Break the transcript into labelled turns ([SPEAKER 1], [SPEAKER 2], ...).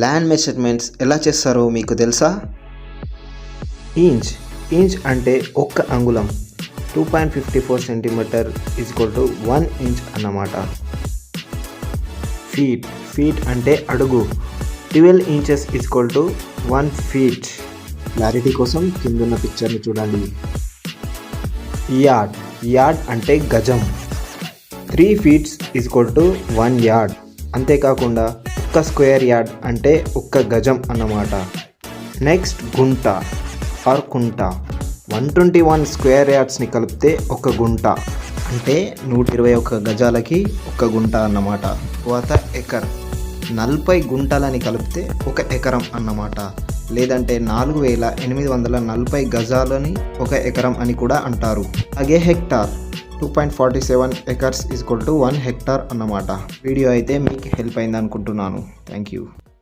[SPEAKER 1] Land measurements ఎలా చేస్తారో మీకు తెలుసా? ఇంచ్ అంటే 1 అంగుళం 2.54 సెంటీమీటర్ = 1 ఇంచ్ అన్నమాట. ఫీట్ అంటే అడుగు 12 ఇంచెస్ = 1 ఫీట్. క్లారిటీ కోసం కిందున్న పిక్చర్ని చూడండి. యార్డ్ అంటే గజం 3 ఫీట్ = 1 యార్డ్. అంతేకాకుండా 1 స్క్వేర్ యార్డ్ అంటే 1 గజం అన్నమాట. నెక్స్ట్ కుంట 121 స్క్వేర్ యార్డ్స్ని కలిపితే 1 గుంట అంటే 121 గజాలకి 1 గుంట అన్నమాట. తర్వాత ఎకర్ 40 గుంటలని కలిపితే 1 ఎకరం అన్నమాట. లేదంటే 4840 గజాలని 1 ఎకరం అని కూడా అంటారు. అలాగే హెక్టార్ 2.47 acres = 1 హెక్టార్ అన్నమాట. వీడియో అయితే మీకు హెల్ప్ అయింది అనుకుంటున్నాను. Thank you.